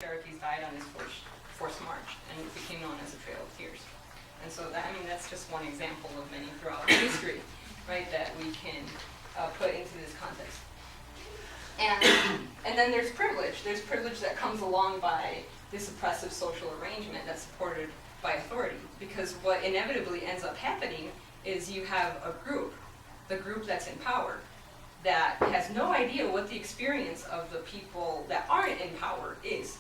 Cherokees died on this forced march, and it became known as the Trail of Tears. And so that, that's just one example of many throughout history, right, that we can put into this context. And then there's privilege. There's privilege that comes along by this oppressive social arrangement that's supported by authority. Because what inevitably ends up happening is you have a group, the group that's in power, that has no idea what the experience of the people that aren't in power is.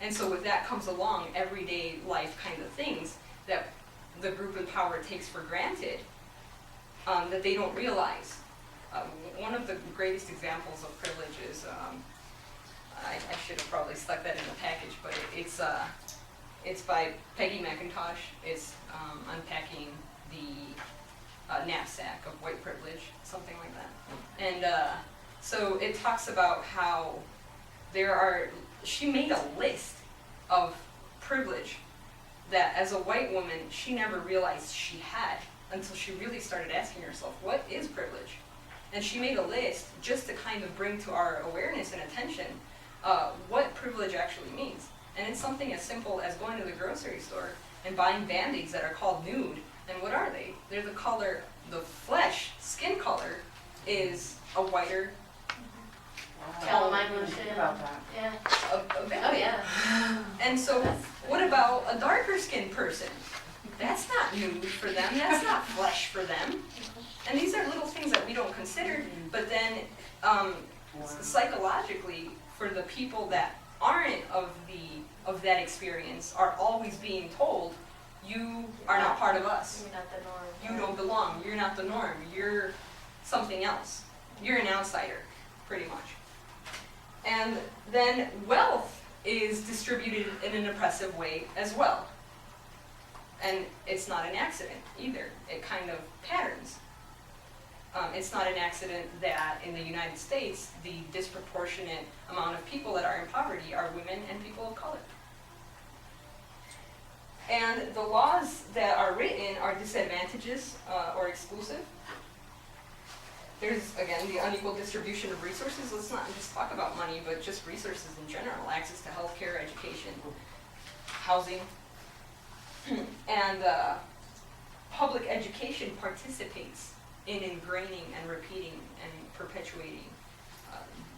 And so with that comes along everyday life kind of things that the group in power takes for granted, that they don't realize. One of the greatest examples of privilege is, I should have probably stuck that in the package, but it's by Peggy McIntosh. It's unpacking the knapsack of white privilege, something like that. And so it talks about how she made a list of privilege that as a white woman she never realized she had until she really started asking herself, what is privilege? And she made a list just to kind of bring to our awareness and attention what privilege actually means. And it's something as simple as going to the grocery store and buying Band-Aids that are called nude. And what are they? They're the color, the flesh, skin color is a whiter Calamine blue Think about that. Yeah. a Band-Aid. Oh, yeah. And so what about a darker skinned person? That's not nude for them, that's not flesh for them. And these are little things that we don't consider, but then psychologically, for the people that aren't of that experience, are always being told, you are not part of us. You're not the norm. You don't belong, you're not the norm, you're something else. You're an outsider, pretty much. And then wealth is distributed in an oppressive way as well. And it's not an accident either. It kind of patterns. It's not an accident that in the United States, the disproportionate amount of people that are in poverty are women and people of color. And the laws that are written are disadvantageous or exclusive. There's, again, the unequal distribution of resources. Let's not just talk about money, but just resources in general. Access to healthcare, education, housing. And public education participates in ingraining and repeating and perpetuating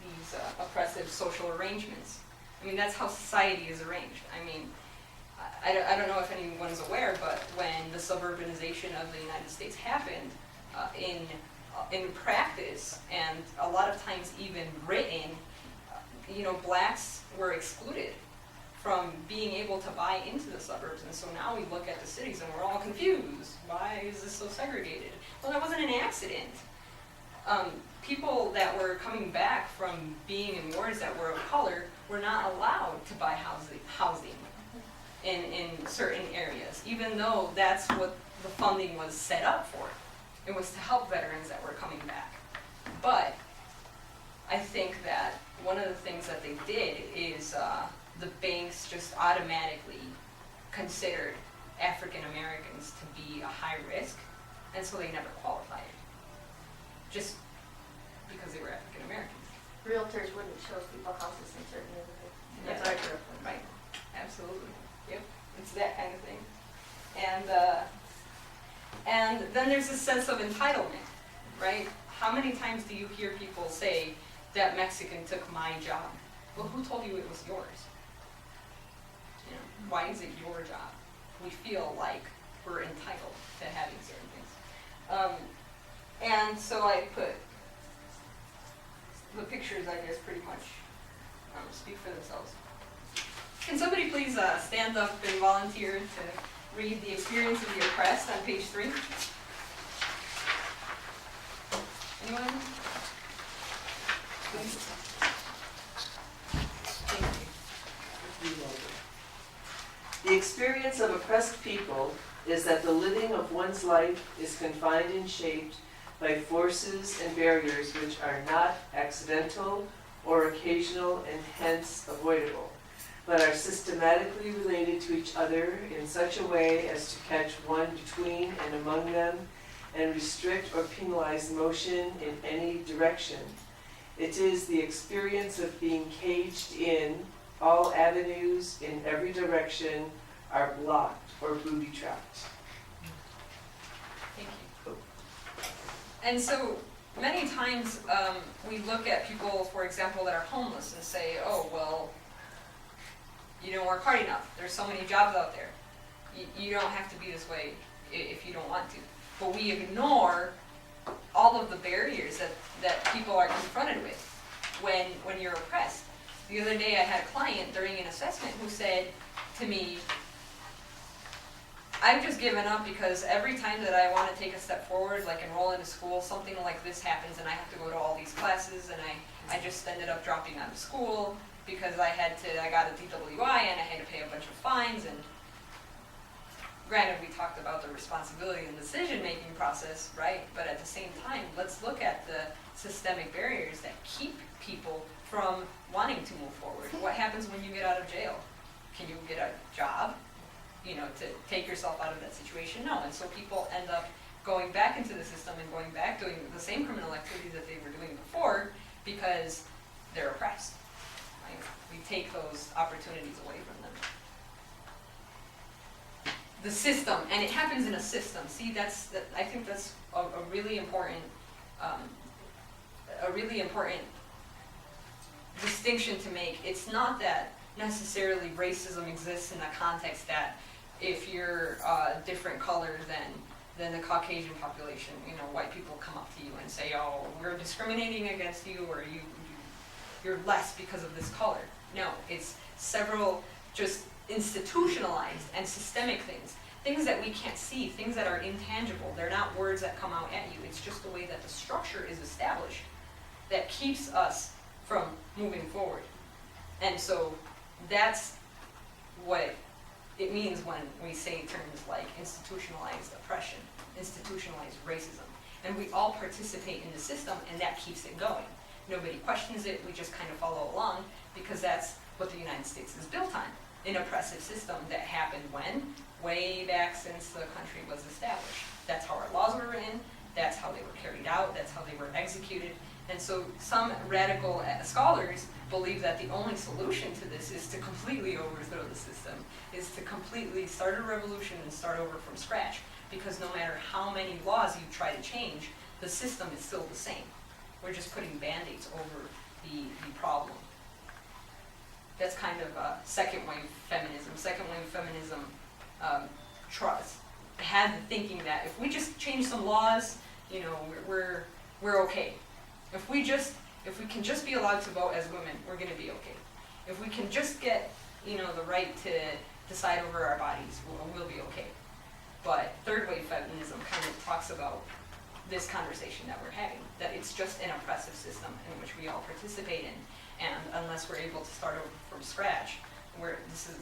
these oppressive social arrangements. That's how society is arranged. I don't know if anyone's aware, but when the suburbanization of the United States happened, in practice, and a lot of times even written, blacks were excluded from being able to buy into the suburbs. And so now we look at the cities and we're all confused. Why is this so segregated? Well, that wasn't an accident. People that were coming back from being in wars that were of color were not allowed to buy housing in certain areas, even though that's what the funding was set up for. It was to help veterans that were coming back. But I think that one of the things that they did is the banks just automatically considered African Americans to be a high risk, and so they never qualified, just because they were African Americans. Realtors wouldn't show people houses in certain neighborhoods. That's Yeah. our group. Right, absolutely, yep, it's that kind of thing. And then there's this sense of entitlement, right? How many times do you hear people say, that Mexican took my job? Well, who told you it was yours? Why is it your job? We feel like we're entitled to having certain things. And so I put, the pictures, I guess, pretty much speak for themselves. Can somebody please stand up and volunteer to read The Experience of the Oppressed on page 3? Anyone? Please. Thank you. The experience of oppressed people is that the living of one's life is confined and shaped by forces and barriers which are not accidental or occasional and hence avoidable, but are systematically related to each other in such a way as to catch one between and among them and restrict or penalize motion in any direction. It is the experience of being caged in All avenues in every direction are blocked or booby-trapped. Thank you. And so many times we look at people, for example, that are homeless and say, oh, well, you don't work hard enough. There's so many jobs out there. You don't have to be this way if you don't want to. But we ignore all of the barriers that people are confronted with when you're oppressed. The other day I had a client during an assessment who said to me, I've just given up because every time that I want to take a step forward, like enroll into school, something like this happens and I have to go to all these classes, and I just ended up dropping out of school because I got a DWI and I had to pay a bunch of fines. And granted, we talked about the responsibility and decision-making process, right? But at the same time, let's look at the systemic barriers that keep people from wanting to move forward. What happens when you get out of jail? Can you get a job, to take yourself out of that situation? No. And so people end up going back into the system and going back doing the same criminal activities that they were doing before because they're oppressed. Right? We take those opportunities away from them. The system, and it happens in a system. See, I think that's a really important distinction to make. It's not that necessarily racism exists in the context that if you're a different color than the Caucasian population, white people come up to you and say, oh, we're discriminating against you, or you're less because of this color. No, it's several just institutionalized and systemic things that we can't see, things that are intangible. They're not words that come out at you. It's just the way that the structure is established that keeps us from moving forward. And so that's what it means when we say terms like institutionalized oppression, institutionalized racism. And we all participate in the system, and that keeps it going. Nobody questions it, we just kind of follow along, because that's what the United States is built on. An oppressive system that happened when? Way back since the country was established. That's how our laws were written, that's how they were carried out, that's how they were executed. And so some radical scholars believe that the only solution to this is to completely overthrow the system, is to completely start a revolution and start over from scratch. Because no matter how many laws you try to change, the system is still the same. We're just putting band-aids over the problem. That's kind of second wave feminism. Second wave feminism had the thinking that if we just change some laws, we're okay. If we can just be allowed to vote as women, we're going to be okay. If we can just get the right to decide over our bodies, we'll be okay. But third wave feminism kind of talks about this conversation that we're having, that it's just an oppressive system in which we all participate in, and unless we're able to start over from scratch,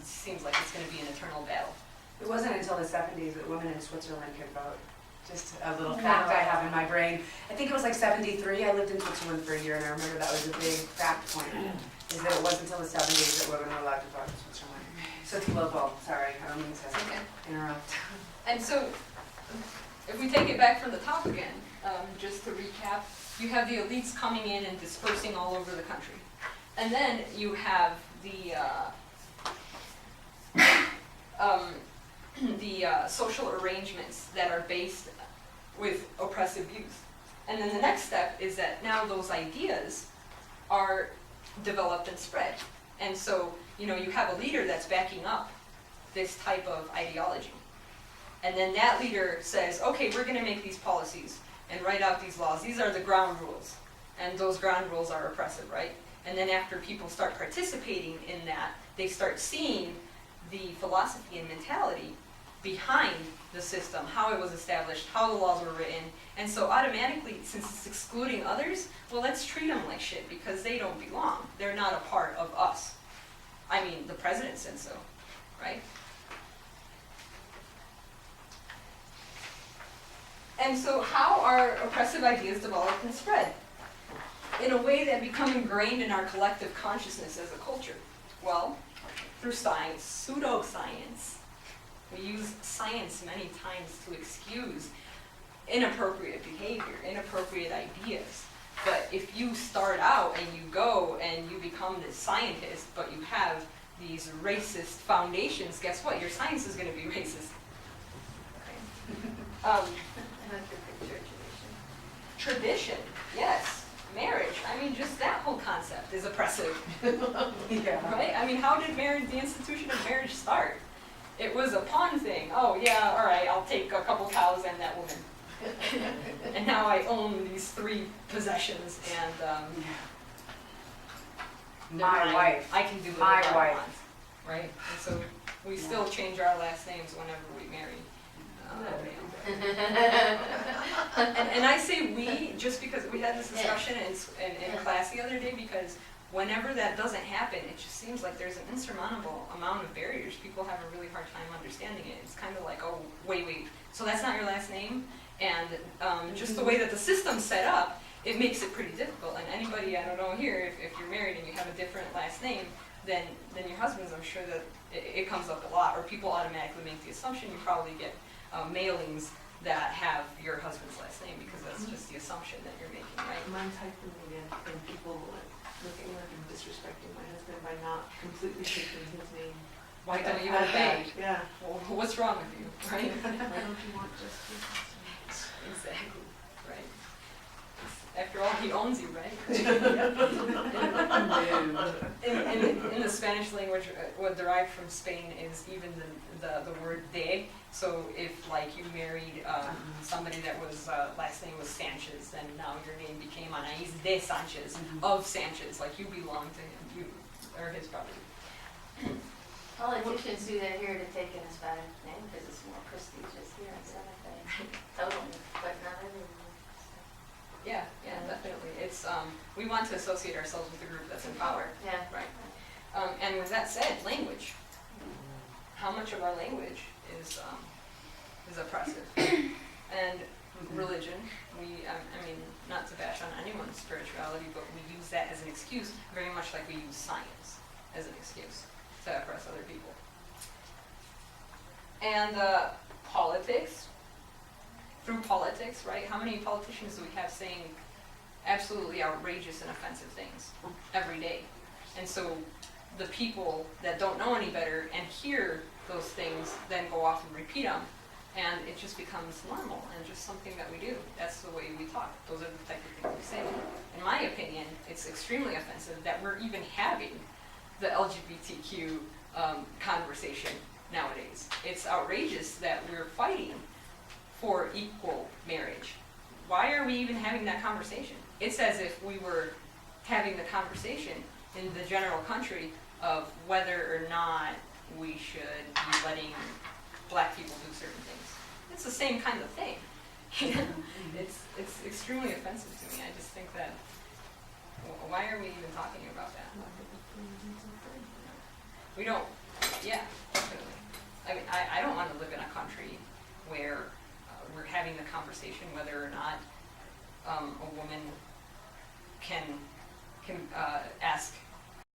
seems like it's going to be an eternal battle. It wasn't until the 70s that women in Switzerland could vote. Just a little fact I have in my brain. I think it was like 73. I lived in Switzerland for a year, and I remember that was a big fact point, is that it wasn't until the 70s that women were allowed to vote in Switzerland. So it's global. Sorry, I don't mean to interrupt. And so, if we take it back from the top again, just to recap, you have the elites coming in and dispersing all over the country. And then you have the social arrangements that are based with oppressive views. And then the next step is that now those ideas are developed and spread. And so, you have a leader that's backing up this type of ideology. And then that leader says, okay, we're going to make these policies and write out these laws. These are the ground rules. And those ground rules are oppressive, right? And then after people start participating in that, they start seeing the philosophy and mentality behind the system, how it was established, how the laws were written. And so automatically, since it's excluding others, well, let's treat them like shit because they don't belong. They're not a part of us. I mean, the president said so, right? And so how are oppressive ideas developed and spread? In a way that become ingrained in our collective consciousness as a culture. Well, through science, pseudoscience. We use science many times to excuse inappropriate behavior, inappropriate ideas. But if you start out and you go and you become this scientist, but you have these racist foundations, guess what? Your science is going to be racist. Okay. I like the picture tradition. Tradition, yes. Marriage, I mean, just that whole concept is oppressive, Yeah. right? I mean, how did marriage, the institution of marriage start? It was a pawn thing. Oh yeah, all right, I'll take a couple cows and that woman. And now I own these 3 possessions, and My wife. I can do My whatever I wife. want, right? And so we still change our last names whenever we marry. And I say we just because we had this discussion in class the other day, because whenever that doesn't happen, it just seems like there's an insurmountable amount of barriers. People have a really hard time understanding it. It's kind of like, oh, wait, so that's not your last name? And just the way that the system's set up, it makes it pretty difficult. And anybody, I don't know here, if you're married and you have a different last name than your husband's, I'm sure that it comes up a lot, or people automatically make the assumption you probably get mailings that have your husband's last name, because that's just the assumption that you're making, right? Mine's hyphenated, and people looking like I'm disrespecting my husband by not completely taking his name. Why don't you I want that? hate, yeah. Well, what's wrong with you, right? Why don't you want just his last Exactly, right. After all, he owns you, right? In the Spanish language, what derived from Spain is even the word de. So if like you married somebody that was last name was Sanchez, then now your name became Anais de Sanchez, of Sanchez, like you belong to him, you are his property. Politicians do that here to take an Hispanic name because it's more prestigious here in Santa Fe. Totally, but not everyone. Yeah, definitely. It's we want to associate ourselves with a group that's in power, Yeah. right? And with that said, language. How much of our language is oppressive? And religion. I mean, not to bash on anyone's spirituality, but we use that as an excuse, very much like we use science as an excuse to oppress other people. And politics. Through politics, right? How many politicians do we have saying absolutely outrageous and offensive things every day? And so the people that don't know any better and hear those things then go off and repeat them, and it just becomes normal and just something that we do. That's the way we talk. Those are the type of things we say. In my opinion, it's extremely offensive that we're even having the LGBTQ conversation nowadays. It's outrageous that we're fighting for equal marriage. Why are we even having that conversation? It's as if we were having the conversation in the general country of whether or not we should be letting black people do certain things. It's the same kind of thing. It's extremely offensive to me. I just think that, why are we even talking about that? We don't, yeah, definitely. I mean, I don't want to live in a country where we're having the conversation whether or not a woman can ask